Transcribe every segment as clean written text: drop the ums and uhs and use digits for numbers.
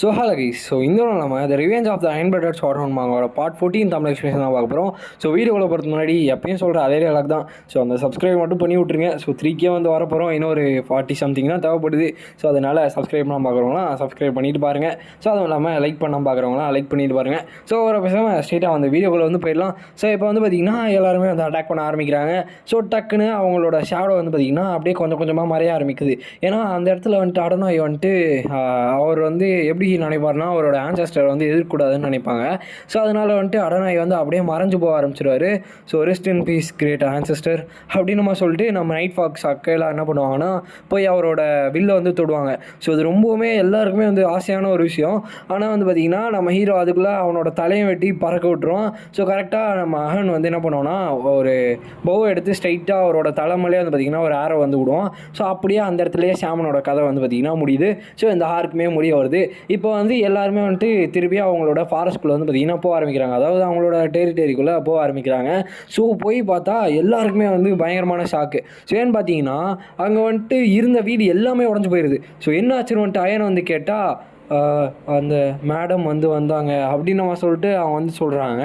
So hello guys. So இந்த நம்ம the revenge of the unperturbed short மாங்கோட part 14 Tamil expression தான் பார்க்க போகிறோம். ஸோ வீடியோவில் போகிறது முன்னாடி எப்பயும் சொல்கிற அதே அளவுக்கு தான். ஸோ அந்த சப்ஸ்கிரைப் மட்டும் பண்ணி விட்ருங்க. ஸோ 3K வந்து வர போகிறோம். இன்னொரு 40 சம்திங் தான் தேவைப்படுது. ஸோ அதனால் சப்ஸ்கிரைப் பண்ணால் பார்க்குறவங்களாம் சப்ஸ்கிரைப் பண்ணிட்டு பாருங்கள். ஸோ அதுவும் இல்லாமல் லைக் பண்ணால் பார்க்குறவங்களாம் லைக் பண்ணிட்டு பாருங்கள். ஸோ ஒரு பேசாமல் ஸ்ட்ரெயிட்டாக வந்து வீடியோக்குள்ளே வந்து போயிடலாம். ஸோ இப்போ வந்து பார்த்திங்கன்னா எல்லாருமே வந்து அட்டாக் பண்ண ஆரம்பிக்கிறாங்க. ஸோ டக்குன்னு அவங்களோட ஷேடோ வந்து பார்த்திங்கன்னா அப்படியே கொஞ்சம் கொஞ்சமாக மறைய ஆரம்பிக்குது. ஏன்னா அந்த இடத்துல வந்துட்டு அடனோய் வந்துட்டு அவர் வந்து எப்படி நினைப்பார்னா அவரோட ஆன்சஸ்டர் வந்து எதிர்க்கூடாதுன்னு நினைப்பாங்க. ஸோ அதனால் வந்துட்டு அடனாய் வந்து அப்படியே மறைஞ்சு போக ஆரம்பிச்சிருவார். So rest in peace great ancestor அப்படின்னு நம்ம சொல்லிட்டு நம்ம நைட் ஃபாக்ஸ் அக்கையெல்லாம் என்ன பண்ணுவாங்கன்னா போய் அவரோட வில்லை வந்து தொடுவாங்க. ஸோ இது ரொம்பவுமே எல்லாருக்குமே வந்து ஆசையான ஒரு விஷயம். ஆனால் வந்து பார்த்திங்கன்னா நம்ம ஹீரோ அதுக்குள்ளே அவனோட தலையை வெட்டி பறக்க விட்டுருவோம். ஸோ கரெக்டாக நம்ம அகன் வந்து என்ன பண்ணுவோன்னா ஒரு பவ் எடுத்து ஸ்ட்ரைட்டாக அவரோட தலைமலையே வந்து பார்த்திங்கன்னா ஒரு ஆரோ வந்து விடுவோம். ஸோ அப்படியே அந்த இடத்துலையே சாமனோட கதை வந்து பார்த்திங்கன்னா முடியுது. ஸோ இந்த ஹார்க்குமே முடிய வருது. இப்போ வந்து எல்லாருமே வந்துட்டு திருப்பி அவங்களோட ஃபாரஸ்ட்குள்ளே வந்து பார்த்திங்கன்னா போக ஆரம்பிக்கிறாங்க. அதாவது அவங்களோட டெரிட்டரிக்குள்ளே போக ஆரம்பிக்கிறாங்க. ஸோ போய் பார்த்தா எல்லாருக்குமே வந்து பயங்கரமான ஷாக்கு. ஸோ ஏன்னு பார்த்தீங்கன்னா அங்கே வந்துட்டு இருந்த வீடு எல்லாமே உடஞ்சி போயிடுது. ஸோ என்ன ஆச்சுன்னு வந்துட்டு அயனை வந்து கேட்டால் அந்த மேடம் வந்து வந்தாங்க அப்படின்னு நம்ம சொல்லிட்டு அவங்க வந்து சொல்கிறாங்க.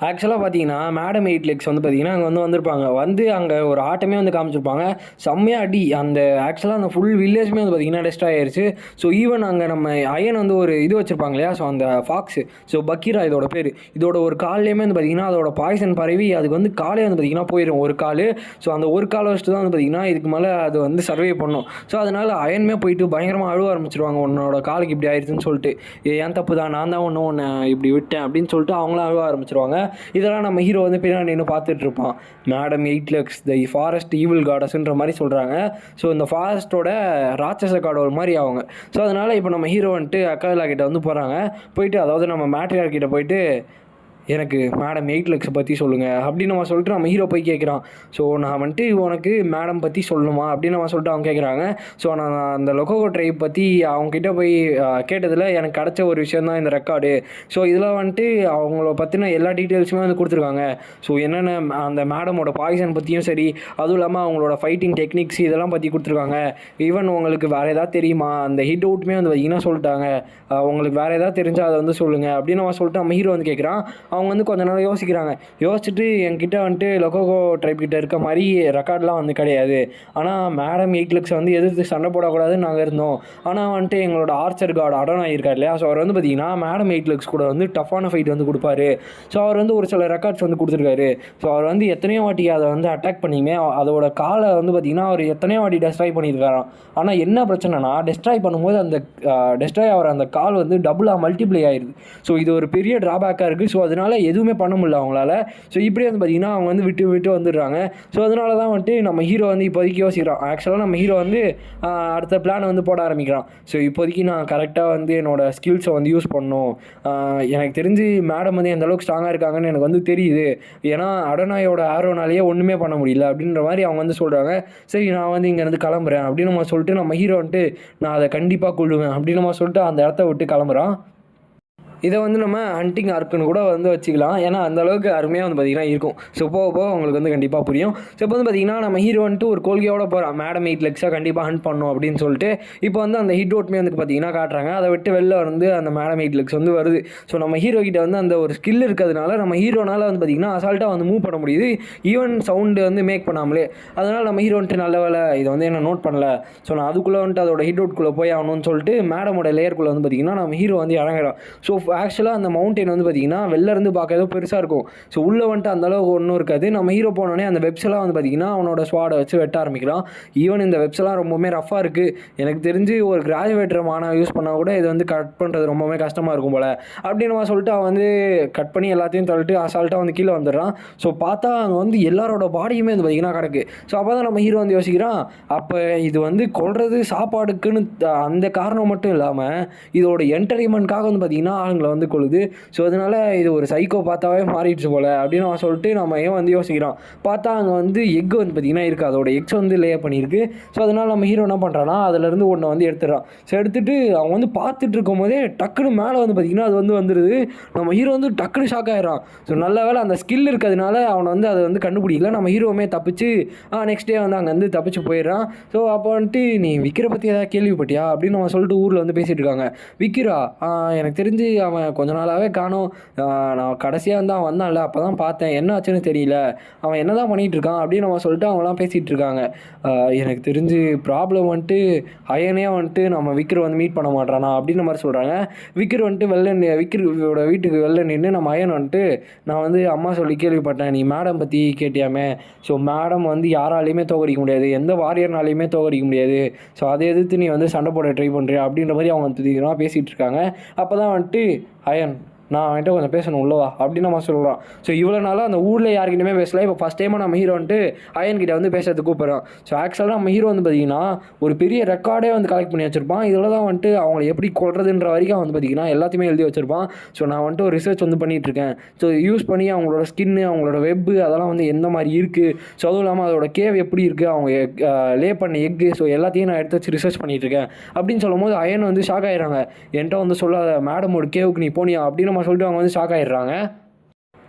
ஆக்சுவலாக பார்த்தீங்கன்னா மேடம் 8 லெக்ஸ் வந்து பார்த்திங்கன்னா அங்கே வந்திருப்பாங்க. வந்து அங்கே ஒரு ஆட்டமே வந்து காமிச்சிருப்பாங்க. செம்மையாக அடி. அந்த ஆக்சுவலாக அந்த ஃபுல் வில்லேஜுமே வந்து பார்த்திங்கன்னா டெஸ்ட்ராய் ஆயிடுச்சு. ஸோ ஈவன் அங்கே நம்ம அயன் வந்து ஒரு இது வச்சுருப்பாங்க இல்லையா, ஸோ அந்த ஃபாக்ஸு, ஸோ பக்கீரா இதோட பேர், இதோட ஒரு கால்லேயுமே வந்து பார்த்திங்கன்னா அதோட பாய்சன் பரவி அதுக்கு வந்து காலே வந்து பார்த்திங்கன்னா போயிடும் ஒரு கால். ஸோ அந்த ஒரு காலை வச்சுட்டு தான் வந்து பார்த்திங்கன்னா இதுக்கு மேலே அது வந்து சர்வே பண்ணும். ஸோ அதனால் அயன்மே போயிட்டு பயங்கரமாக அழுவ ஆரம்பிச்சிருவாங்க. உன்னோட காலுக்கு இப்படி ஆயிடுச்சுன்னு சொல்லிட்டு, ஏன் தப்பு தான், நான் தான் ஒன்று இப்படி விட்டேன் அப்படின்னு சொல்லிட்டு அவங்களும் அழுவ ஆரம்பிச்சிருவாங்க. இதெல்லாம் நம்ம ஹீரோ வந்து பின்னாடி நின்று பார்த்துட்டு இருப்பான். Madam 8 legs the forest evil காடஸ்ன்ற மாதிரி சொல்கிறாங்க. ஸோ இந்த ஃபாரஸ்ட்டோட ராட்சச காடோர் மாதிரி அவங்க. ஸோ அதனால் இப்போ நம்ம ஹீரோ வந்துட்டு அக்காலா கிட்ட வந்து போகிறாங்க. போயிட்டு அதாவது நம்ம மேட்ரியார் கிட்ட போயிட்டு எனக்கு மேடம் 8 லெக்ஸை பற்றி சொல்லுங்கள் அப்படின்னு நம்ம சொல்லிட்டு நம்ம ஹீரோ போய் கேட்குறான். ஸோ நான் வந்துட்டு உனக்கு மேடம் பற்றி சொல்லணுமா அப்படின்னு நம்ம சொல்லிட்டு அவங்க கேட்குறாங்க. ஸோ நான் அந்த லொக்கோகோ ட்ரைப் பற்றி அவங்ககிட்ட போய் கேட்டதில் எனக்கு கிடச்ச ஒரு விஷயம் தான் இந்த ரெக்கார்டு. ஸோ இதில் வந்துட்டு அவங்கள பற்றின எல்லா டீட்டெயில்ஸுமே வந்து கொடுத்துருக்காங்க. ஸோ என்னென்ன அந்த மேடமோட பாய்சன் பற்றியும் சரி, அதுவும் இல்லாமல் அவங்களோட ஃபைட்டிங் டெக்னிக்ஸ் இதெல்லாம் பற்றி கொடுத்துருக்காங்க. ஈவன் உங்களுக்கு வேறு எதாவது தெரியுமா, அந்த ஹிட் அவுட்டுமே வந்து பார்த்திங்கன்னா சொல்லிட்டாங்க. உங்களுக்கு வேறு எதாவது தெரிஞ்சால் அதை வந்து சொல்லுங்கள் அப்படின்னு நம்ம சொல்லிட்டு நம்ம ஹீரோ வந்து கேட்குறான். அவங்க வந்து கொஞ்ச நேரம் யோசிக்கிறாங்க. யோசிச்சுட்டு என்கிட்ட வந்துட்டு லொக்கோகோ ட்ரைப் கிட்ட இருக்க மாதிரி ரெக்கார்ட்லாம் வந்து கிடையாது. ஆனால் மேடம் 8 லெக்ஸ் வந்து எதிர்த்து சண்டை போடக்கூடாதுன்னு நாங்கள் இருந்தோம். ஆனால் வந்துட்டு எங்களோட ஆர்ச்சர் கார்டு அடனாய் இருக்கார் இல்லையா, ஸோ அவர் வந்து பார்த்திங்கன்னா மேடம் 8 லெக்ஸ் கூட வந்து டஃப்பான ஃபைட் வந்து கொடுப்பாரு. ஸோ அவர் வந்து ஒரு சில ரெக்கார்ட்ஸ் வந்து கொடுத்துருக்காரு. ஸோ அவர் வந்து எத்தனையோ வாட்டி அதை வந்து அட்டாக் பண்ணியுமே அதோட காலை வந்து பார்த்திங்கன்னா அவர் எத்தனையோ வாட்டி டெஸ்ட்ராய் பண்ணியிருக்காராம். ஆனால் என்ன பிரச்சனைனா டெஸ்ட்ராய் பண்ணும்போது அந்த டெஸ்ட்ராய் ஆகிற அந்த கால் வந்து டபுளாக மல்டிப்ளை ஆயிடுது. ஸோ இது ஒரு பெரிய ட்ராபேக்காக இருக்குது. ஸோ அதனால் எதுவுமே பண்ண முடியல அவங்களால. ஸோ இப்படியே வந்து பார்த்திங்கன்னா அவங்க வந்து விட்டு வந்துடுறாங்க. ஸோ அதனால தான் வந்துட்டு நம்ம ஹீரோ வந்து இப்போதைக்கு யோசிக்கிறான். ஆக்சுவலாக நம்ம ஹீரோ வந்து அடுத்த பிளானை வந்து போட ஆரம்பிக்கிறான். ஸோ இப்போதைக்கு நான் கரெக்டாக வந்து என்னோடய ஸ்கில்ஸை வந்து யூஸ் பண்ணணும். எனக்கு தெரிஞ்சு மேடம் வந்து எந்த அளவுக்கு ஸ்ட்ராங்காக இருக்காங்கன்னு எனக்கு வந்து தெரியுது. ஏன்னா அடனாயோட ஆரோனாலேயே ஒன்றுமே பண்ண முடியல அப்படின்ற மாதிரி அவங்க வந்து சொல்கிறாங்க. சரி நான் வந்து இங்கேருந்து கிளம்புறேன் அப்படின்னு நம்ம சொல்லிட்டு நம்ம ஹீரோ வந்துட்டு நான் அதை கண்டிப்பாக கொள்ளுவேன் அப்படின்னு நம்ம சொல்லிட்டு அந்த இடத்த விட்டு கிளம்புறான். இதை வந்து நம்ம ஹண்டிங் ஆர்க்குன்னு கூட வந்து வச்சுக்கலாம். ஏன்னா அந்தளவுக்கு அருமையாக வந்து பார்த்திங்கன்னா இருக்கும். ஸோ போக உங்களுக்கு வந்து கண்டிப்பாக புரியும். ஸோ இப்போ வந்து பார்த்திங்கன்னா நம்ம ஹீரோ வந்துட்டு ஒரு கொள்கையோடு போகிறான். மேடம் 8 லெக்ஸாக கண்டிப்பாக ஹண்ட் பண்ணணும் அப்படின்னு சொல்லிட்டு இப்போ வந்து அந்த ஹிட் அவுட்மே வந்து பார்த்திங்கன்னா காட்டுறாங்க. அதை விட்டு வெளில வந்து அந்த மேடம் 8 லெக்ஸ் வந்து வருது. ஸோ நம்ம ஹீரோ கிட்ட வந்து அந்த ஒரு ஸ்கில் இருக்கிறதுனால நம்ம ஹீரோனால வந்து பார்த்திங்கன்னா அசால்ட்டாக வந்து மூவ் பண்ண முடியுது. ஈவன் சவுண்டு வந்து மேக் பண்ணாமலே. அதனால் நம்ம ஹீரோ வந்துட்டு நல்ல வேலை இதை வந்து என்ன நோட் பண்ணல. ஸோ நான் அதுக்குள்ளே வந்துட்டு அதோட ஹிட் அவுட்குள்ளே போய் ஆகணும்னு சொல்லிட்டு மேடமோட லேயருக்குள்ளே வந்து பார்த்திங்கன்னா நம்ம ஹீரோ வந்து இறங்குறான். ஸோ ஆக்சுவலாக அந்த மவுண்டைன் வந்து பார்த்திங்கன்னா வெளிலேருந்து பார்க்க ஏதோ பெருசாக இருக்கும். ஸோ உள்ளே வந்துட்டு அந்தளவுக்கு ஒன்றும் இருக்காது. நம்ம ஹீரோ போனோடனே அந்த வெப்ஸ்லாம் வந்து பார்த்திங்கன்னா அவனோட ஸ்வாடை வச்சு வெட்ட ஆரம்பிக்கலாம். ஈவன் இந்த வெப்ஸ்லாம் ரொம்பவுமே ரஃபாக இருக்குது. எனக்கு தெரிஞ்சு ஒரு கிராஜுவேட்டர் மாணவ யூஸ் பண்ணால் கூட இது வந்து கட் பண்ணுறது ரொம்பவே கஷ்டமாக இருக்கும் போல் அப்படின்னு நம்ம சொல்லிட்டு அவன் வந்து கட் பண்ணி எல்லாத்தையும் தள்ளிட்டு அசால்ட்டாக வந்து கீழே வந்துடுறான். ஸோ பார்த்தா அங்கே வந்து எல்லாரோட பாடியுமே வந்து பார்த்திங்கன்னா கிடக்கு. ஸோ அப்போ தான் நம்ம ஹீரோ வந்து யோசிக்கிறான், அப்போ இது வந்து கொல்றது சாப்பாடுக்குன்னு அந்த காரணம் மட்டும் இல்லாமல் இதோட என்டர்டைன்மெண்ட்காக வந்து பார்த்திங்கன்னா ஆளுங்களை வந்து கொள்ளுது. ஸோ அதனால் இது ஒரு சைக்கோ பார்த்தாவே மாறிடுச்சு போல் அப்படின்னு அவன் சொல்லிட்டு நம்ம ஏன் வந்து யோசிக்கிறான். பார்த்தா அங்கே வந்து எக் வந்து பார்த்திங்கன்னா இருக்குது, அதோட எக்ஸ் வந்து லே பண்ணியிருக்கு. ஸோ அதனால் நம்ம ஹீரோ என்ன பண்ணுறான்னா அதுலேருந்து ஒன்றை வந்து எடுத்துடுறான். ஸோ எடுத்துகிட்டு அவன் வந்து பார்த்துட்டு இருக்கும் போதே டக்குன்னு மேலே வந்து பார்த்திங்கன்னா அது வந்து வந்துடுது. நம்ம ஹீரோ வந்து டக்குன்னு ஷாக் ஆகிடுறான். ஸோ நல்ல வேலை அந்த ஸ்கில் இருக்கிறதுனால அவனை வந்து அதை வந்து கண்டுபிடிக்கல. நம்ம ஹீரோவுமே தப்பிச்சு நெக்ஸ்ட் டே வந்து அங்கேருந்து தப்பிச்சு போயிடுறான். ஸோ அப்போ வந்துட்டு நீ விக்கிரை பற்றி ஏதாவது கேள்விப்பட்டியா அப்படின்னு அவன் சொல்லிட்டு ஊரில் வந்து பேசிகிட்டு இருக்காங்க. விக்கிரா எனக்கு தெரிஞ்சு அவன் கொஞ்ச நாளாகவே காணோம், நான் கடைசியாக வந்து அவன் வந்தான்ல அப்போ தான் பார்த்தேன், என்ன ஆச்சுன்னு தெரியல, அவன் என்ன தான் பண்ணிகிட்டு இருக்கான் அப்படின்னு அவன் சொல்லிட்டு அவங்களாம் பேசிகிட்டு இருக்காங்க. எனக்கு தெரிஞ்சு ப்ராப்ளம் வந்துட்டு அயனே வந்துட்டு நம்ம விக்கிர வந்து மீட் பண்ண மாட்டானா அப்படின்ற மாதிரி சொல்கிறாங்க. விக்கிர் வந்துட்டு விக்கிரோட வீட்டுக்கு வெளில நின்று நம்ம அயன் வந்துட்டு நான் வந்து அம்மா சொல்லி கேள்விப்பட்டேன், நீ மேடம் பற்றி கேட்டியாமே, ஸோ மேடம் வந்து யாராலையுமே தோக்கடிக்க முடியாது, எந்த வாரியர்னாலையுமே தோக்கடிக்க முடியாது, ஸோ அதை எதிர்த்து நீ வந்து சண்டை போட ட்ரை பண்ணுறியா அப்படின்ற மாதிரி அவங்க வந்து பேசிகிட்டு இருக்காங்க. அப்போ தான் வந்துட்டு அயன் நான் அவன்கிட்ட கொஞ்சம் பேசணும் உள்ளவா அப்படின்னு நம்ம சொல்கிறான். ஸோ இவ்வளோ நாளாக அந்த ஊரில் யாருக்கிட்டுமே பேசல, இப்போ ஃபஸ்ட் டைமாக நம்ம ஹீரோ வந்துட்டு அயன்கிட்ட வந்து பேசுறதுக்கு கூப்பிட்றான். ஸோ ஆக்சுவலாக நம்ம ஹீரோ வந்து பார்த்திங்கன்னா ஒரு பெரிய ரெக்கார்டே வந்து கலெக்ட் பண்ணி வச்சுருப்பான். இதில் தான் வந்துட்டு அவங்களை எப்படி கொள்றதுன்ற வரைக்கும் வந்து பார்த்திங்கன்னா எல்லாத்தையுமே எழுதி வச்சுருப்பான். ஸோ நான் வந்துட்டு ஒரு ரிசர்ச் வந்து பண்ணிகிட்ருக்கேன். ஸோ யூஸ் பண்ணி அவங்களோட ஸ்கின்னு, அவங்களோட வெப்பு அதெல்லாம் வந்து எந்த மாதிரி இருக்குது, ஸோ அதுவும் இல்லாமல் அதோட கேவ் எப்படி இருக்குது, அவங்க லே பண்ண எக்கு, ஸோ எல்லாத்தையும் நான் எடுத்து வச்சு ரிசர்ச் பண்ணிகிட்ருக்கேன் அப்படின்னு சொல்லும் போது அயன் வந்து ஷாக் ஆகிடுறாங்க. என்கிட்ட வந்து சொல்லாத, மேடமோட கேவுக்கு நீ போனியா அப்படின்னு நம்ம சொல்லிட்டு அவங்க வந்து ஷாக் ஆகிடுறாங்க.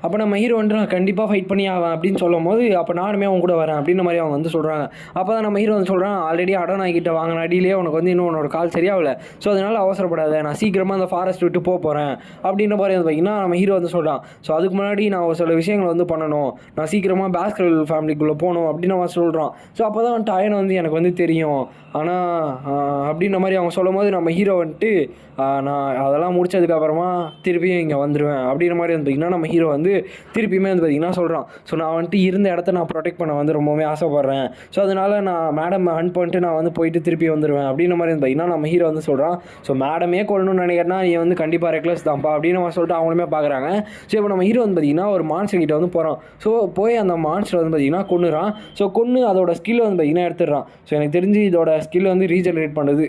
அப்போ நம்ம ஹீரோ வந்துட்டு நான் கண்டிப்பாக ஃபைட் பண்ணி ஆவேன் அப்படின்னு சொல்லும் போது அப்போ நானுமே அவங்க கூட வரேன் அப்படின்ற மாதிரி அவங்க வந்து சொல்கிறாங்க. அப்போ தான் நம்ம ஹீரோ வந்து சொல்கிறான், ஆல்ரெடி அடனாகிட்ட வாங்கின அடியிலே உனக்கு வந்து இன்னும் உன்னோட கால் சரியாகல, ஸோ அதனால் அவசரப்படாத, நான் சீக்கிரமாக அந்த ஃபாரஸ்ட் விட்டு போகிறேன் அப்படின்ற மாதிரி வந்து பார்த்திங்கன்னா நம்ம ஹீரோ வந்து சொல்கிறான். ஸோ அதுக்கு முன்னாடி நான் ஒரு சில விஷயங்களை வந்து பண்ணணும், நான் சீக்கிரமாக பாஸ்கர் ஃபேமிலிக்குள்ளே போகணும் அப்படின்னு அவன் சொல்கிறான். ஸோ அப்போ தான் வந்துட்டு அயன் வந்து எனக்கு வந்து தெரியும், ஆனால் அப்படின்ற மாதிரி அவங்க சொல்லும் போது நம்ம ஹீரோ வந்துட்டு நான் அதெல்லாம் முடிச்சதுக்கப்புறமா திருப்பியும் இங்கே வந்துடுவேன் அப்படின்ற மாதிரி வந்து பார்த்திங்கன்னா நம்ம ஹீரோ வந்து திருப்பியுமே வந்து பார்த்திங்கன்னா சொல்கிறான். ஸோ நான் வந்துட்டு இருந்த இடத்த நான் ப்ரொடெக்ட் பண்ண வந்து ரொம்பவே ஆசைப்பட்றேன், ஸோ அதனால் நான் மேடம் ஹண்ட் பண்ணிட்டு நான் வந்து போயிட்டு திருப்பி வந்துடுவேன் அப்படின்ற மாதிரி வந்து பார்த்திங்கன்னா நம்ம ஹீரோ வந்து சொல்கிறான். ஸோ மேடமே கொள்ளணும்னு நினைக்கிறேன்னா நீ வந்து கண்டிப்பாக ரெக்லஸ் தான்ப்பா அப்படின்னு நம்ம சொல்லிட்டு அவங்களுமே பார்க்குறாங்க. ஸோ இப்போ நம்ம ஹீரோ வந்து பார்த்திங்கன்னா ஒரு மான்ஸ்டர் கிட்ட வந்து போகிறான். ஸோ போய் அந்த மான்ஸ்டர் வந்து பார்த்திங்கன்னா கொன்னுறான். ஸோ கொன்று அதோட ஸ்கில் வந்து பார்த்திங்கன்னா எடுத்துடுறான். ஸோ எனக்கு தெரிஞ்சு இதோட ஸ்கில் வந்து ரீஜெனரேட் பண்ணுறது,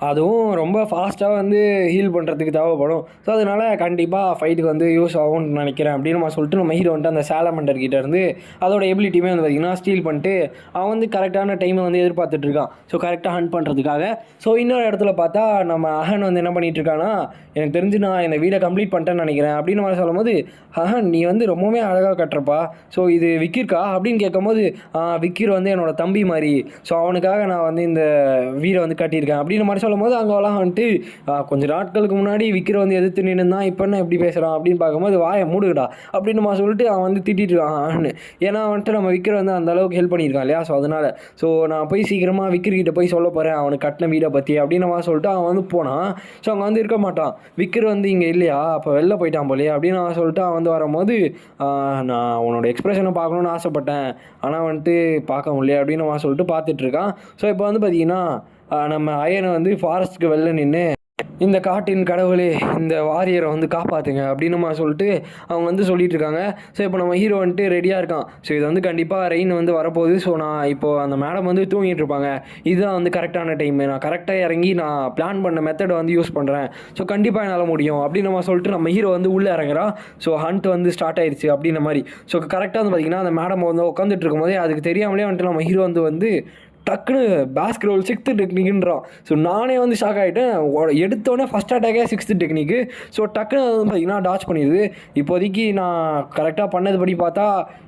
அதுவும் ரொம்ப ஃபாஸ்ட்டாக வந்து ஹீல் பண்ணுறதுக்கு தேவைப்படும். ஸோ அதனால் கண்டிப்பாக ஃபைட்டுக்கு வந்து யூஸ் ஆகும்னு நினைக்கிறேன் அப்படின்னு நம்ம சொல்லிட்டு நம்ம ஹீரோ வந்துட்டு அந்த சாலமண்டர் கிட்ட இருந்து அதோட எபிலிட்டியுமே வந்து பார்த்திங்கன்னா ஸ்டீல் பண்ணிட்டு அவன் வந்து கரெக்டான டைமை வந்து எதிர்பார்த்துட்டு இருக்கான். ஸோ கரெக்டாக ஹண்ட் பண்ணுறதுக்காக. ஸோ இன்னொரு இடத்துல பார்த்தா நம்ம அஹன் வந்து என்ன பண்ணிகிட்டு இருக்கான்னா, எனக்கு தெரிஞ்சு நான் இந்த வீடை கம்ப்ளீட் பண்ணிட்டேன்னு நினைக்கிறேன் அப்படின்னு மாதிரி சொல்லும் போது, அஹன் நீ வந்து ரொம்பவுமே அழகாக கட்டுறப்பா, ஸோ இது விக்கிர்க்கா அப்படின்னு கேட்கும்போது, விக்கிர் வந்து என்னோட தம்பி மாதிரி, ஸோ அவனுக்காக நான் வந்து இந்த வீடை வந்து கட்டியிருக்கேன் அப்படின்னு மாதிரி சொல்லும் போது அங்கெல்லாம் வந்துட்டு கொஞ்சம் நாட்களுக்கு முன்னாடி விக்கிர வந்து எதிர்த்து நின்று தான் இப்போ என்ன எப்படி பேசுகிறான் அப்படின்னு பார்க்கும்போது வாயை மூடுகடா அப்படின்னு சொல்லிட்டு அவன் வந்து திட்டிட்டு இருக்கான். ஏன்னா வந்துட்டு நம்ம விக்கிர வந்து அந்த அளவுக்கு ஹெல்ப் பண்ணியிருக்கான் இல்லையா, ஸோ அதனால் ஸோ நான் போய் சீக்கிரமாக விக்கிர்கிட்ட போய் சொல்ல போகிறேன் அவனுக்கு கட்டின வீடை பற்றி அப்படின்னு சொல்லிட்டு அவன் வந்து போனான். ஸோ அங்கே வந்து இருக்க மாட்டான், விக்கிர் வந்து இங்கே இல்லையா, அப்போ வெளில போயிட்டான் போலையே அப்படின்னு அவன் சொல்லிட்டு அவன் வந்து வரும்போது நான் உன்னோட எக்ஸ்பிரஷனை பார்க்கணுன்னு ஆசைப்பட்டேன், ஆனால் வந்துட்டு பார்க்க முடியல அப்படின்னு அவன் சொல்லிட்டு பார்த்துட்ருக்கான். ஸோ இப்போ வந்து பார்த்திங்கன்னா நம்ம அயனை வந்து ஃபாரஸ்ட்டுக்கு வெளில நின்று இந்த காட்டின் கடவுளே இந்த வாரியரை வந்து காப்பாற்றுங்க அப்படின்னு சொல்லிட்டு அவங்க வந்து சொல்லிட்டு இருக்காங்க. ஸோ இப்போ நம்ம ஹீரோ வந்துட்டு ரெடியாக இருக்கான். ஸோ இது வந்து கண்டிப்பாக ரெயின் வந்து வரப்போகுது. ஸோ நான் இப்போது அந்த மேடம் வந்து தூங்கிட்டு இருப்பாங்க, இதுதான் வந்து கரெக்டான டைம், நான் கரெக்டாக இறங்கி நான் பிளான் பண்ண மெத்தடை வந்து யூஸ் பண்ணுறேன், ஸோ கண்டிப்பாக என்னால் முடியும் அப்படின்னு சொல்லிட்டு நம்ம ஹீரோ வந்து உள்ளே இறங்குறான். ஸோ ஹண்ட் வந்து ஸ்டார்ட் ஆயிடுச்சு அப்படின்ற மாதிரி. ஸோ கரெக்டாக வந்து பார்த்திங்கன்னா அந்த மேடம் வந்து உட்காந்துட்டு இருக்கும்போதே அதுக்கு தெரியாமலே வந்துட்டு நம்ம ஹீரோ வந்து டக்குன்னு பேஸ்கெட் பால் 6th டெக்னிக்குன்றான். ஸோ நானே வந்து ஷாக் ஆகிட்டேன். எடுத்தோடனே ஃபஸ்ட் அட்டாக்கே 6th டெக்னிக்கு. ஸோ டக்குன்னு வந்து பார்த்திங்கன்னா டாச் பண்ணிடுது. இப்போதைக்கு நான் கரெக்டாக பண்ணதுபடி பார்த்தா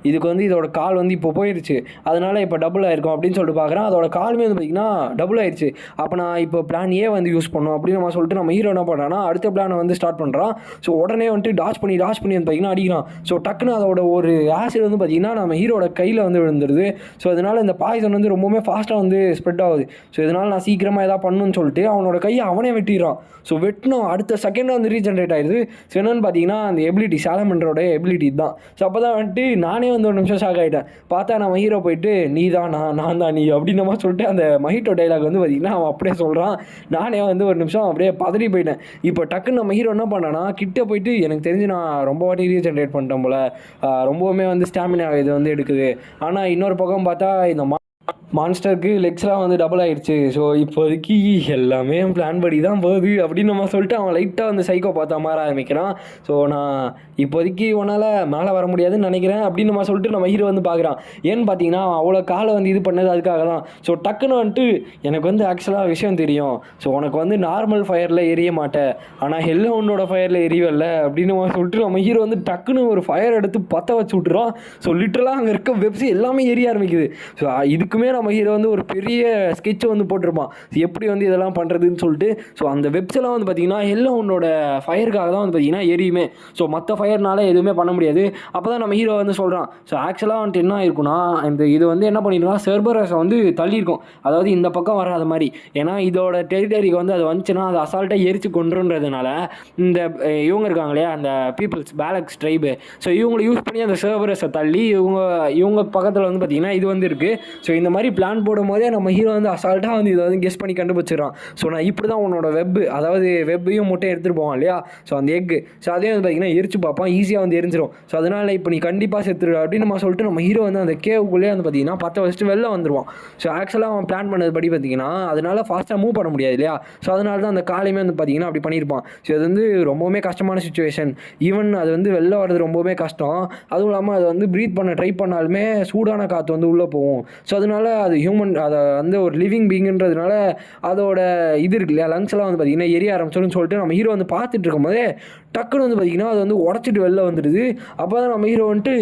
இதுக்கு வந்து இதோட கால் வந்து இப்போ போயிடுச்சு, அதனால் இப்போ டபுள் ஆகிருக்கும் அப்படின்னு சொல்லிட்டு பார்க்குறேன். அதோட காலுமே வந்து பார்த்திங்கன்னா டபுள் ஆயிடுச்சு. அப்போ நான் இப்போ பிளான் ஏ வந்து யூஸ் பண்ணோம் அப்படின்னு நம்ம சொல்லிட்டு நம்ம ஹீரோ என்ன பண்ணுறான்னா அடுத்த பிளானை வந்து ஸ்டார்ட் பண்ணுறான். ஸோ உடனே வந்துட்டு டாச் பண்ணி வந்து பார்த்திங்கன்னா அடிக்கிறான். ஸோ டக்குன்னு அதோட ஒரு ஆசிட் வந்து பார்த்திங்கன்னா நம்ம ஹீரோட கையில் வந்து விழுந்துருது. ஸோ அதனால் இந்த பாய்சன் வந்து ரொம்பவுமே ஃபாஸ்ட்டாக வந்து ஸ்ப்ரெட் ஆகுது. ஸோ இதனால் நான் சீக்கிரமாக எதாவது பண்ணணும்னு சொல்லிட்டு அவனோட கையை அவனே வெட்டிடுறான். ஸோ வெட்டினோம் அடுத்த செகண்டாக வந்து ரீஜென்ரேட் ஆயிடுது. ஸோ என்னென்னு பார்த்தீங்கன்னா அந்த எபிலிட்டி சாலமண்டரோட எபிலிட்டி தான். ஸோ அப்போ தான் வந்துட்டு நானே வந்து ஒரு நிமிஷம் ஷாக் ஆகிட்டேன். பார்த்தா நம்ம ஹீரோ போயிட்டு நீ தான் நான் தான் நீ அப்படின்ற மாதிரி சொல்லிட்டு அந்த மஹிட்டோ டைலாக் வந்து பார்த்திங்கன்னா அவன் அப்படியே சொல்கிறான். நானே வந்து ஒரு நிமிஷம் அப்படியே பதறி போயிட்டேன். இப்போ டக்குன்னு நம்ம ஹீரோ என்ன பண்ணான்னா கிட்டே போயிட்டு எனக்கு தெரிஞ்சு நான் ரொம்ப வாட்டி ரீஜென்ரேட் பண்ணிட்டேன் போல், ரொம்பவுமே வந்து ஸ்டாமினா இது வந்து எடுக்குது. ஆனால் இன்னொரு பக்கம் பார்த்தா இந்த மான்ஸ்டருக்கு லெக்ஸ்லாம் வந்து டபுள் ஆயிடுச்சு. ஸோ இப்போதைக்கு எல்லாமே பிளான் படி தான் போகுது அப்படின்னு நம்ம சொல்லிட்டு அவன் லைட்டாக வந்து சைக்கோ பார்த்தா மாற ஆரம்பிக்கிறான். ஸோ நான் இப்போதைக்கு உன்னால் மேலே வர முடியாதுன்னு நினைக்கிறேன் அப்படின்னு நம்ம சொல்லிட்டு நம்ம ஹீரோ வந்து பார்க்குறான். ஏன்னு பார்த்தீங்கன்னா அவ்வளோ காலை வந்து இது பண்ணது அதுக்காக தான். ஸோ டக்குன்னு வந்துட்டு எனக்கு வந்து ஆக்சுவலாக விஷயம் தெரியும். ஸோ உனக்கு வந்து நார்மல் ஃபயரில் எரிய மாட்டேன், ஆனால் ஹெல்லோனோட ஃபயரில் எரியவில்ல அப்படின்னு சொல்லிட்டு நம்ம ஹீரோ வந்து டக்குன்னு ஒரு ஃபயர் எடுத்து பற்ற வச்சு விட்டுறான். ஸோ லிட்டரலாக அங்கே இருக்க வெப்ஸ் எல்லாமே எரிய ஆரம்பிக்குது. ஸோ இதுக்குமே நம்ம ஹீரோ வந்து ஒரு பெரிய ஸ்கெட்சை வந்து போட்டிருப்பான் எப்படி வந்து இதெல்லாம் பண்ணுறதுன்னு சொல்லிட்டு. ஸோ அந்த வெப்ஸ்லாம் வந்து பார்த்திங்கன்னா ஹெல்லோனோட ஃபயருக்காக தான் வந்து பார்த்திங்கன்னா எரியுமே. ஸோ மற்ற ஃபயர்னால எதுவுமே பண்ண முடியாது. அப்போ தான் நம்ம ஹீரோ வந்து சொல்கிறான். ஸோ ஆக்சுவலாக வந்துட்டு என்ன ஆயிருக்குன்னா இது வந்து என்ன பண்ணியிருக்கோம், செர்பரஸை வந்து தள்ளியிருக்கும், அதாவது இந்த பக்கம் வராத மாதிரி. ஏன்னா இதோட டெரிட்டரிக்கு வந்து அது வந்துச்சுன்னா அது அசால்ட்டாக எரிச்சு கொண்டுன்றதுனால இந்த இவங்க இருக்காங்க இல்லையா அந்த பீப்புள்ஸ் பேலக்ஸ் ட்ரைபு, ஸோ இவங்களை யூஸ் பண்ணி அந்த செர்பரஸை தள்ளி இவங்க பக்கத்தில் வந்து பார்த்திங்கன்னா இது வந்து இருக்குது. ஸோ இந்த மாதிரி பிளான் போடும் போதே நம்ம ஹீரோ வந்து அசால்ட்டாக வந்து இதை வந்து கெஸ் பண்ணி கண்டுபிடிச்சிடறான். ஸோ நான் இப்படி தான் உன்னோட அதாவது வெப்பையும் முட்டை எடுத்துகிட்டு போவான் இல்லையா, ஸோ அந்த எக்கு, ஸோ அதே வந்து பார்த்திங்கன்னா எரிச்சு பார்ப்பான், ஈஸியாக வந்து எரிஞ்சிடும். ஸோ அதனால் இப்போ நீ கண்டிப்பாக செத்துரு அப்படின்னு நம்ம சொல்லிட்டு நம்ம ஹீரோ வந்து அந்த கேவுக்குள்ளேயே வந்து பார்த்திங்கன்னா 10 வச்சுட்டு வெளில வந்துடுவான். ஸோ ஆக்சுவலாக அவன் பிளான் பண்ணது படி பார்த்திங்கன்னா அதனால் ஃபாஸ்ட்டாக மூவ் பண்ண முடியாது இல்லையா, ஸோ அதனால தான் அந்த காலையுமே வந்து பார்த்திங்கன்னா அப்படி பண்ணியிருப்பான். ஸோ அது வந்து ரொம்பவுமே கஷ்டமான சுச்சுவேஷன். ஈவன் அது வந்து வெளில வர்றது ரொம்பவுமே கஷ்டம். அதுவும் இல்லாமல் அது வந்து ப்ரீத் பண்ண ட்ரை பண்ணாலுமே சூடான காற்று வந்து உள்ளே போகும். ஸோ அதனால அது அதை வந்து ஒரு லிவிங் பீங்குன்றதுனால அதோட இது இருக்கு இல்லையா லங்ஸ்லாம் வந்து பார்த்திங்கன்னா எரிய ஆரம்பிச்சோன்னு சொல்லிட்டு நம்ம ஹீரோ வந்து பார்த்துட்டு இருக்கும்போதே டக்குன்னு வந்து பார்த்திங்கன்னா அது வந்து உடச்சிட்டு வெளில வந்துடுது. அப்போ தான் நம்ம ஹீரோ வந்துட்டு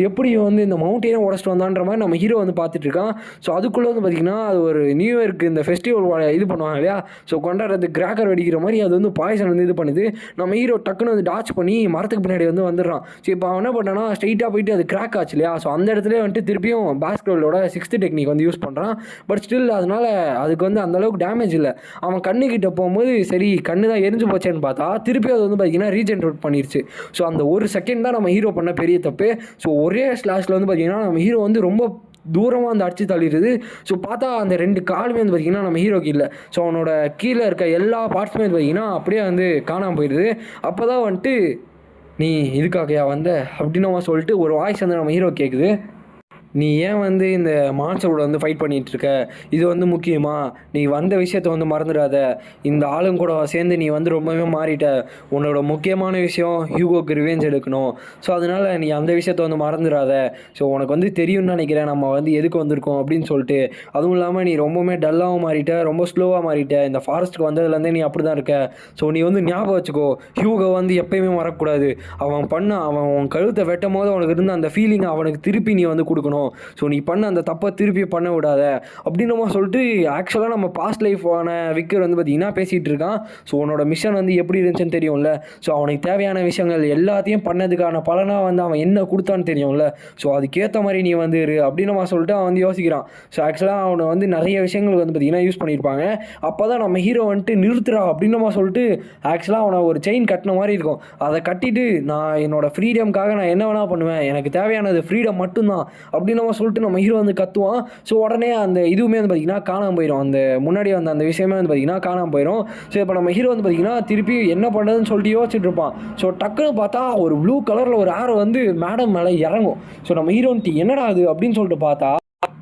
எப்படி வந்து இந்த மவுண்டைனே உடச்சிட்டு வந்தான்ற மாதிரி நம்ம ஹீரோ வந்து பார்த்துட்டு இருக்கான். ஸோ அதுக்குள்ளே வந்து பார்த்திங்கன்னா அது ஒரு நியூ இயருக்கு இந்த ஃபெஸ்டிவல் இது பண்ணுவாங்க இல்லையா, ஸோ கொண்டாடுறது கிராக்கர் வெடிக்கிற மாதிரி அது வந்து பாய்சன் வந்து இது பண்ணுது. நம்ம ஹீரோ டக்குன்னு வந்து டாச் பண்ணி மரத்துக்கு பின்னாடி வந்து வந்துடுறான். ஸோ இப்போ அவன் என்ன பண்ணான்னா ஸ்ட்ரைட்டாக போயிட்டு அது கிராக் ஆச்சு இல்லையா, ஸோ அந்த இடத்துல வந்துட்டு திருப்பியும் பாஸ்கெட்டோட 6th டெக்னிக் வந்து யூஸ் பண்ணுறான். பட் ஸ்டில் அதனால் அதுக்கு வந்து அந்தளவுக்கு டேமேஜ் இல்லை. அவன் கண்ணுக்கிட்ட போகும்போது சரி கண்ணு தான் எரிஞ்சு போச்சேன்னு பார்த்தா திருப்பி அது வந்து பார்த்திங்கன்னா ரீஜென்ரேட் பண்ணிடுச்சு. ஸோ அந்த ஒரு செகண்ட் தான் நம்ம ஹீரோ பண்ண பெரிய தப்பு. ஸோ ஒரே ஸ்லாஷில் வந்து பார்த்திங்கன்னா நம்ம ஹீரோ வந்து ரொம்ப தூரமாக அந்த அடிச்சு தள்ளிடுது. ஸோ பார்த்தா அந்த 2 காலுமே வந்து பார்த்திங்கன்னா நம்ம ஹீரோக்கு இல்லை. ஸோ அவனோட கீழே இருக்க எல்லா பார்ட்ஸுமே வந்து பார்த்திங்கன்னா அப்படியே வந்து காணாமல் போயிடுது. அப்போ தான் வந்துட்டு நீ இதுக்காகையா வந்த அப்படின்னு அவன் சொல்லிட்டு ஒரு வாய்ஸ் வந்து நம்ம ஹீரோ கேட்குது. நீ ஏன் வந்து இந்த மான்ஸ்டரோட வந்து ஃபைட் பண்ணிகிட்ருக்க, இது வந்து முக்கியமா, நீ வந்த விஷயத்த வந்து மறந்துடாத, இந்த ஆளுங்க கூட சேர்ந்து நீ வந்து ரொம்பவே மாறிட்ட, உன்னோட முக்கியமான விஷயம் ஹியூகோக்கு ரிவெஞ்ச் எடுக்கணும். ஸோ அதனால் நீ அந்த விஷயத்த வந்து மறந்துடாத. ஸோ உனக்கு வந்து தெரியும்னு நினைக்கிறேன் நம்ம வந்து எதுக்கு வந்திருக்கோம் அப்படின்னு சொல்லிட்டு. அதுவும் இல்லாமல் நீ ரொம்பவுமே டல்லாகவும் மாறிட்ட, ரொம்ப ஸ்லோவாக மாறிட்ட, இந்த ஃபாரஸ்ட்டுக்கு வந்ததுலேருந்தே நீ அப்படி தான் இருக்க. ஸோ நீ வந்து ஞாபகம் வச்சுக்கோ, ஹியூகோ வந்து எப்போயுமே மறக்கக்கூடாது. அவன் உன் கழுத்தை வெட்டும் போது அவனுக்கு இருந்த அந்த ஃபீலிங்கை அவனுக்கு திருப்பி நீ வந்து கொடுக்கணும். ஸோ நீ பண்ண அந்த தப்பை திருப்பி பண்ண விடாத அப்படின்னு நம்ம சொல்லிட்டு ஆக்சுவலாக நம்ம பாஸ்ட் லைஃபான விக்கர் வந்து பார்த்திங்கன்னா பேசிகிட்டு இருக்கான். ஸோ உன்னோட மிஷன் வந்து எப்படி இருந்துச்சுன்னு தெரியும்ல, ஸோ அவனுக்கு தேவையான விஷயங்கள் எல்லாத்தையும் பண்ணதுக்கான பலனாக வந்து அவன் என்ன கொடுத்தான்னு தெரியும்ல, ஸோ அதுக்கேற்ற மாதிரி நீ வந்து இரு அப்படின்னு நம்ம சொல்லிட்டு அவன் வந்து யோசிக்கிறான். ஸோ ஆக்சுவலாக அவனை வந்து நிறைய விஷயங்களுக்கு வந்து பார்த்திங்கன்னா யூஸ் பண்ணியிருப்பாங்க. அப்போ தான் நம்ம ஹீரோ வந்துட்டு நிறுத்துறா அப்படின்னு நம்ம சொல்லிட்டு ஆக்சுவலாக அவனை ஒரு செயின் கட்டின மாதிரி இருக்கும். அதை கட்டிட்டு நான் என்னோட ஃப்ரீடம்காக நான் என்ன வேணால் பண்ணுவேன், எனக்கு தேவையானது ஃப்ரீடம் மட்டும்தான் அப்படின்னு நம்ம சொல்லிட்டு நம்ம ஹீரோ வந்து கத்துவான். ஸோ உடனே அந்த இதுவுமே வந்து பார்த்திங்கன்னா காணாமல் போயிடும். அந்த முன்னாடி வந்து அந்த விஷயமே வந்து பார்த்திங்கன்னா காணாமல் போயிடும். ஸோ இப்போ நம்ம ஹீரோ வந்து பார்த்திங்கன்னா திருப்பி என்ன பண்ணுறதுன்னு சொல்லிட்டு யோசிச்சுட்டு இருப்பான். ஸோ டக்குன்னு பார்த்தா ஒரு ப்ளூ கலரில் ஒரு ஆரோ வந்து மேடம் மேலே இறங்கும். ஸோ நம்ம ஹீரோன்ட்டு என்னடா அது அப்படின்னு சொல்லிட்டு பார்த்தா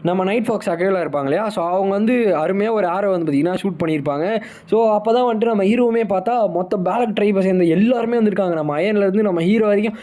நம்ம நைட் ஃபாக்ஸ் அகையில் இருப்பாங்க இல்லையா, ஸோ அவங்க வந்து அருமையாக ஒரு ஆரோ வந்து பார்த்திங்கன்னா ஷூட் பண்ணியிருப்பாங்க. ஸோ அப்போ தான் வந்துட்டு நம்ம ஹீரோவுமே பார்த்தா மொத்த பேலக் ட்ரைபை சேர்ந்த எல்லாருமே வந்துருக்காங்க. நம்ம அயன்லேருந்து நம்ம ஹீரோ வரைக்கும்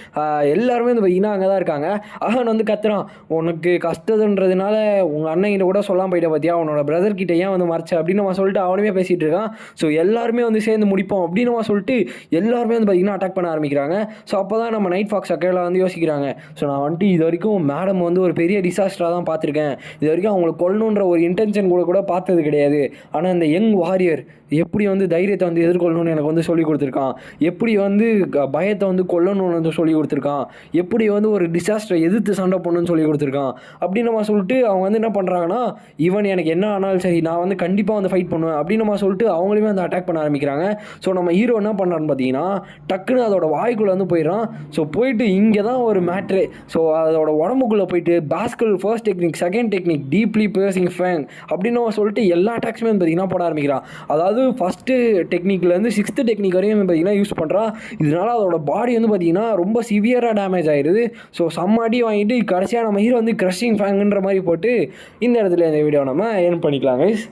எல்லாருமே வந்து பார்த்திங்கன்னா அங்கே தான் இருக்காங்க. அகன் வந்து கத்துறான், உனக்கு கஷ்டதுன்றதுனால உங்கள் அண்ணன்கிட்ட கூட சொல்லாமல் போயிட்ட பார்த்தியா, உன்னோட பிரதர்கிட்ட ஏன் வந்து மறைச்ச அப்படின்னு நம்ம சொல்லிட்டு அவனுமே பேசிகிட்டு இருக்கான். ஸோ எல்லாருமே வந்து சேர்ந்து முடிப்போம் அப்படின்னு நம்ம சொல்லிட்டு எல்லாருமே வந்து பார்த்திங்கன்னா அட்டாக் பண்ண ஆரம்பிக்கிறாங்க. ஸோ அப்போ தான் நம்ம நைட் ஃபாக்ஸ் அகையில் வந்து யோசிக்கிறாங்க, ஸோ நான் வந்துட்டு இது வரைக்கும் மேடம் வந்து ஒரு பெரிய டிசாஸ்டராக தான் பார்த்துருக்கேன், இது வரைக்கும் அவங்களை கொல்லணுன்ற ஒரு இன்டென்ஷன் கூட பார்த்தது கிடையாது. ஆனால் இந்த யங் வாரியர் எப்படி வந்து தைரியத்தை வந்து எதிர்கொள்ளணும்னு எனக்கு வந்து சொல்லி கொடுத்துருக்கான், எப்படி வந்து பயத்தை வந்து கொல்லணும்னு வந்து சொல்லி கொடுத்துருக்கான், எப்படி வந்து ஒரு டிசாஸ்டரை எதிர்த்து சண்டை பண்ணணும்னு சொல்லி கொடுத்துருக்கான் அப்படின்னு நம்ம சொல்லிட்டு அவங்க வந்து என்ன பண்ணுறாங்கன்னா, ஈவன் எனக்கு என்ன ஆனாலும் சரி நான் வந்து கண்டிப்பாக வந்து ஃபைட் பண்ணுவேன் அப்படின்னு நம்ம சொல்லிட்டு அவங்களுமே வந்து அட்டாக் பண்ண ஆரம்பிக்கிறாங்க. ஸோ நம்ம ஹீரோ என்ன பண்ணுறான்னு பார்த்தீங்கன்னா டக்குன்னு அதோட வாய்க்குள்ளே வந்து போயிடறான். ஸோ போயிட்டு இங்கே தான் ஒரு மேட்ரு. ஸோ அதோட உடம்புக்குள்ளே போயிட்டு பாஸ்கல் first technique second technique deeply piercing fang அப்படின்னு சொல்லிட்டு எல்லா அட்டாக்ஸுமே வந்து பார்த்திங்கன்னா போட ஆரம்பிக்கிறான். அதாவது ஃபஸ்ட்டு டெக்னிக்லேருந்து 6th டெக்னிக் வரையும் வந்து பார்த்திங்கன்னா யூஸ் பண்ணுறான். இதனால் அதோட பாடி வந்து பார்த்திங்கன்னா ரொம்ப சிவியராக டேமேஜ் ஆகிடுது. ஸோ செம்ம அடி வாங்கிட்டு கடைசியாக நம்ம ஹீரோ வந்து க்ரஷிங் ஃபேங்குன்ற மாதிரி போட்டு இந்த இடத்துல இந்த வீடியோ நம்ம ஏர்ன் பண்ணிக்கலாம் கைஸ்.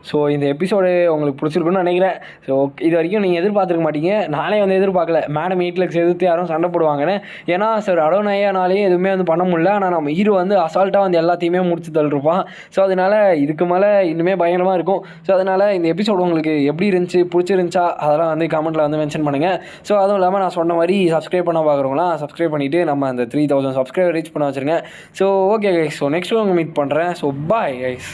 ஸோ இந்த எபிசோடு உங்களுக்கு பிடிச்சிருக்குன்னு நினைக்கிறேன். ஸோ இது வரைக்கும் நீங்கள் எதிர்பார்த்துருக்க மாட்டீங்க, நானே வந்து எதிர்பார்க்கல மேடம் 8 lakhs எதிர்த்து யாரும் சண்டை போடுவாங்கன்னு. ஏன்னா சார் அடோனாயானாலே எதுவுமே வந்து பண்ண முடியல. ஆனால் நம்ம ஹீரோ வந்து அசால்ட்டாக வந்து எல்லாத்தையுமே முடிச்சு தள்ளிருப்பான். ஸோ அதனால் இதுக்கு மேலே இன்னுமே பயங்கரமாக இருக்கும். ஸோ அதனால் இந்த எபிசோடு உங்களுக்கு எப்படி இருந்துச்சு, பிடிச்சிருந்துச்சா அதெல்லாம் வந்து கமெண்ட்டில் வந்து மென்ஷன் பண்ணுங்கள். ஸோ அதுவும் இல்லாமல் நான் சொன்ன மாதிரி சப்ஸ்கிரைப் பண்ண பார்க்குறவங்களாம் சப்ஸ்கிரைப் பண்ணிவிட்டு நம்ம அந்த 3000 சப்ஸ்கிரைபர் ரீச் பண்ண வச்சுருங்க. So okay guys, so next உங்கள் மீட் பண்ணுறேன். So bye guys.